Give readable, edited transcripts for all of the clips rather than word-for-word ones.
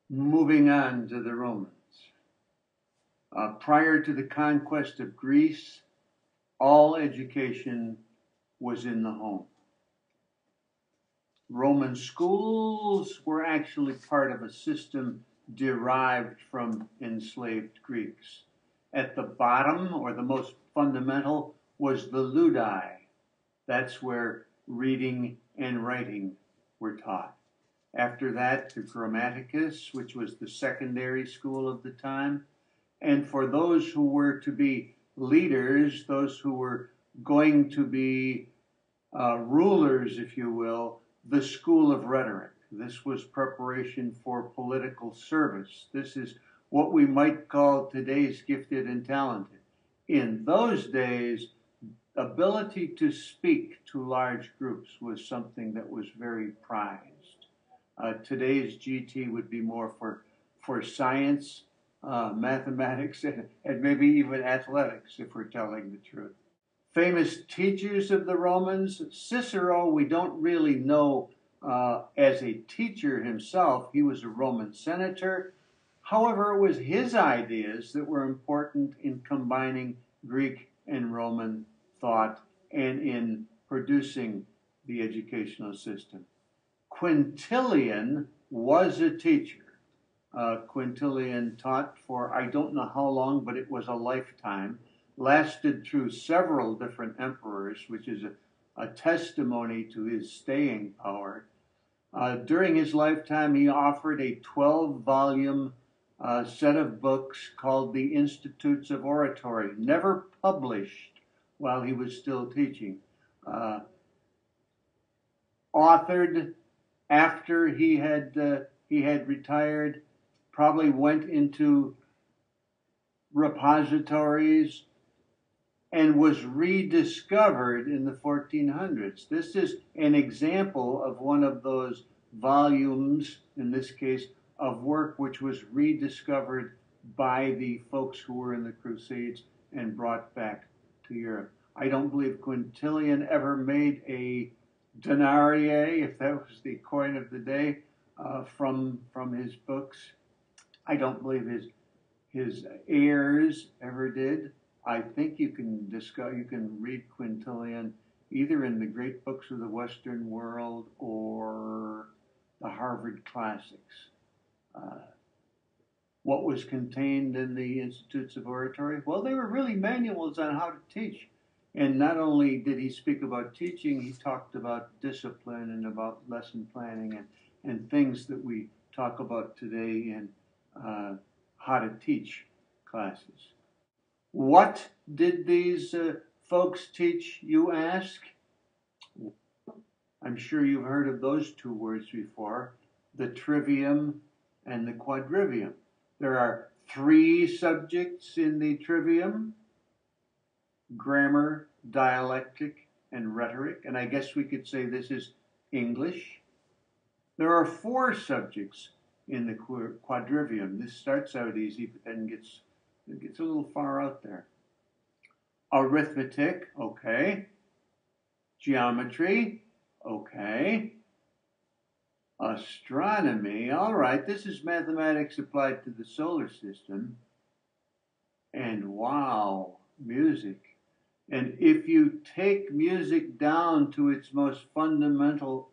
Moving on to the Romans. Prior to the conquest of Greece, all education was in the home. Roman schools were actually part of a system derived from enslaved Greeks. At the bottom, or the most fundamental, was the ludi. That's where reading and writing were taught. After that, the Grammaticus, which was the secondary school of the time. And for those who were to be leaders, those who were going to be rulers, if you will, the school of rhetoric. This was preparation for political service. This is what we might call today's gifted and talented. In those days, ability to speak to large groups was something that was very prized. Today's GT would be more for science, mathematics, and maybe even athletics, if we're telling the truth. Famous teachers of the Romans, Cicero, we don't really know as a teacher himself. He was a Roman senator. However, it was his ideas that were important in combining Greek and Roman thought and in producing the educational system. Quintilian was a teacher. Quintilian taught for I don't know how long, but it was a lifetime. Lasted through several different emperors, which is a testimony to his staying power. During his lifetime, he offered a 12-volume set of books called the Institutes of Oratory, never published while he was still teaching. Authored after he had retired, probably went into repositories and was rediscovered in the 1400s. This is an example of one of those volumes, in this case, of work which was rediscovered by the folks who were in the Crusades and brought back to Europe. I don't believe Quintilian ever made a denarius, if that was the coin of the day, from his books. I don't believe his heirs ever did. I think you can read Quintilian either in the great books of the Western world or the Harvard classics. What was contained in the Institutes of Oratory? Well, they were really manuals on how to teach. And not only did he speak about teaching, he talked about discipline and about lesson planning and things that we talk about today in how to teach classes. What did these folks teach, you ask? I'm sure you've heard of those two words before, the Trivium and the Quadrivium. There are 3 subjects in the Trivium: grammar, dialectic, and rhetoric. And I guess we could say this is English. There are 4 subjects in the Quadrivium. This starts out easy, but then gets a little far out there. Arithmetic, okay. Geometry, okay. Astronomy, all right. This is mathematics applied to the solar system. And wow, music. And if you take music down to its most fundamental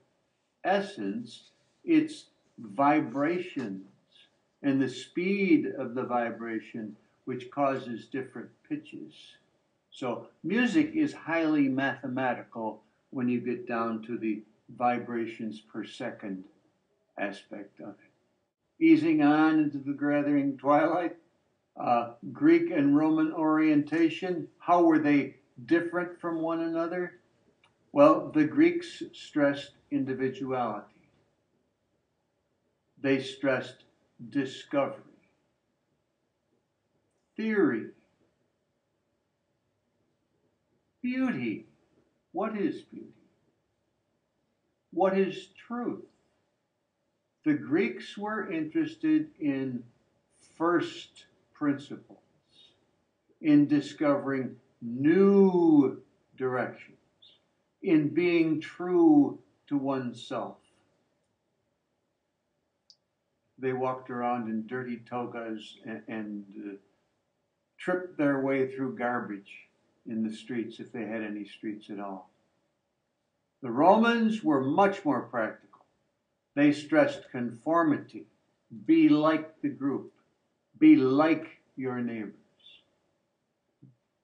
essence, it's vibrations and the speed of the vibration, which causes different pitches. So music is highly mathematical when you get down to the vibrations per second aspect of it. Easing on into the gathering twilight, Greek and Roman orientation, how were they different from one another? Well, the Greeks stressed individuality. They stressed discovery, theory, beauty. What is beauty? What is truth? The Greeks were interested in first principles, in discovering new directions, in being true to oneself. they walked around in dirty togas and tripped their way through garbage in the streets, if they had any streets at all. The Romans were much more practical. They stressed conformity. Be like the group. Be like your neighbors.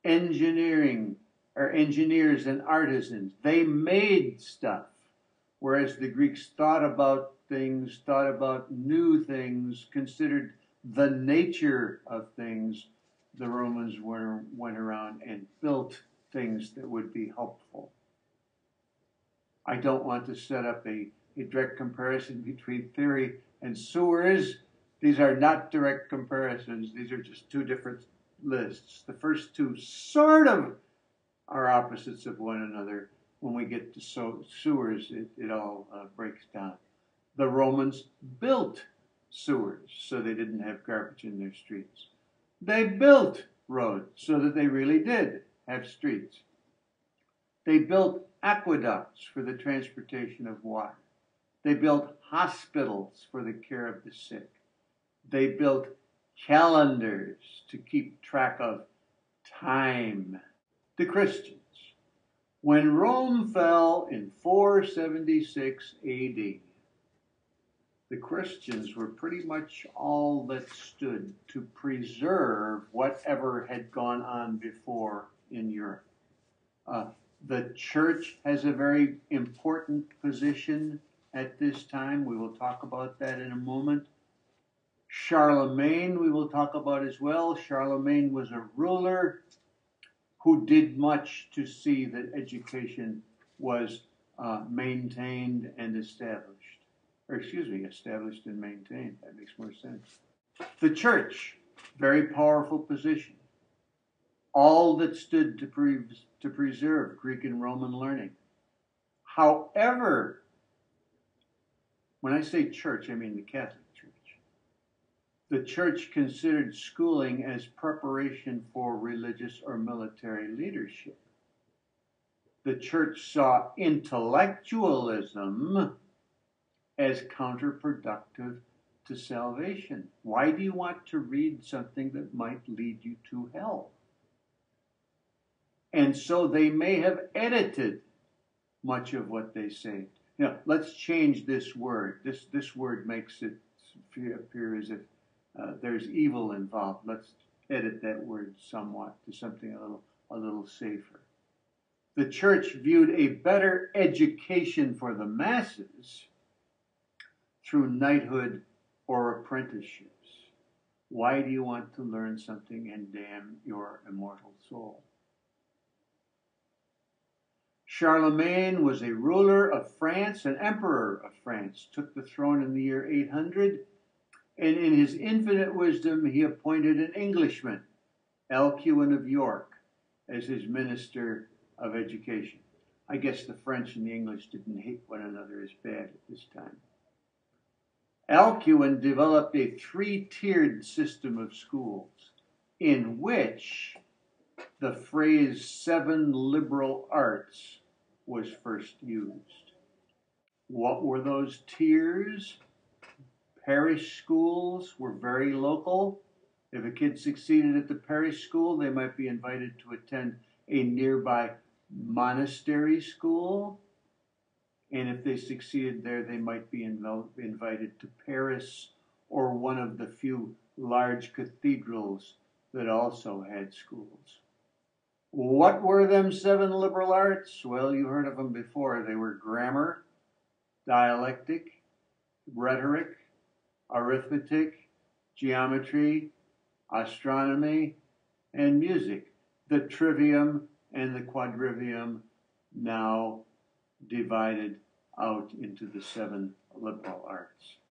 Engineers and artisans, they made stuff, whereas the Greeks thought about things, thought about new things, considered the nature of things. The Romans went around and built things that would be helpful. I don't want to set up a direct comparison between theory and sewers. These are not direct comparisons. These are just two different lists. The first two sort of are opposites of one another. When we get to sewers, it all breaks down. The Romans built sewers so they didn't have garbage in their streets. They built roads so that they really did have streets. They built aqueducts for the transportation of water. They built hospitals for the care of the sick. They built calendars to keep track of time. The Christians. When Rome fell in 476 AD, the Christians were pretty much all that stood to preserve whatever had gone on before in Europe. The church has a very important position at this time. We will talk about that in a moment. Charlemagne we will talk about as well. Charlemagne was a ruler who did much to see that education was maintained and established. Established and maintained. That makes more sense. The church, very powerful position. All that stood to preserve Greek and Roman learning. However, when I say church, I mean the Catholic Church. The church considered schooling as preparation for religious or military leadership. The church saw intellectualism as counterproductive to salvation. Why do you want to read something that might lead you to hell? And so they may have edited much of what they say. Let's change this word. This word makes it appear as if there's evil involved. Let's edit that word somewhat to something a little safer. The church viewed a better education for the masses through knighthood or apprenticeships. Why do you want to learn something and damn your immortal soul? Charlemagne was a ruler of France, an emperor of France, took the throne in the year 800, and in his infinite wisdom, he appointed an Englishman, Alcuin of York, as his minister of education. I guess the French and the English didn't hate one another as bad at this time. Alcuin developed a three-tiered system of schools in which the phrase 7 liberal arts was first used. What were those tiers? Parish schools were very local. If a kid succeeded at the parish school, they might be invited to attend a nearby monastery school. And if they succeeded there, they might be invited to Paris or one of the few large cathedrals that also had schools. What were them 7 liberal arts? Well, you heard of them before. They were grammar, dialectic, rhetoric, arithmetic, geometry, astronomy, and music. The Trivium and the Quadrivium now divided out into the 7 liberal arts.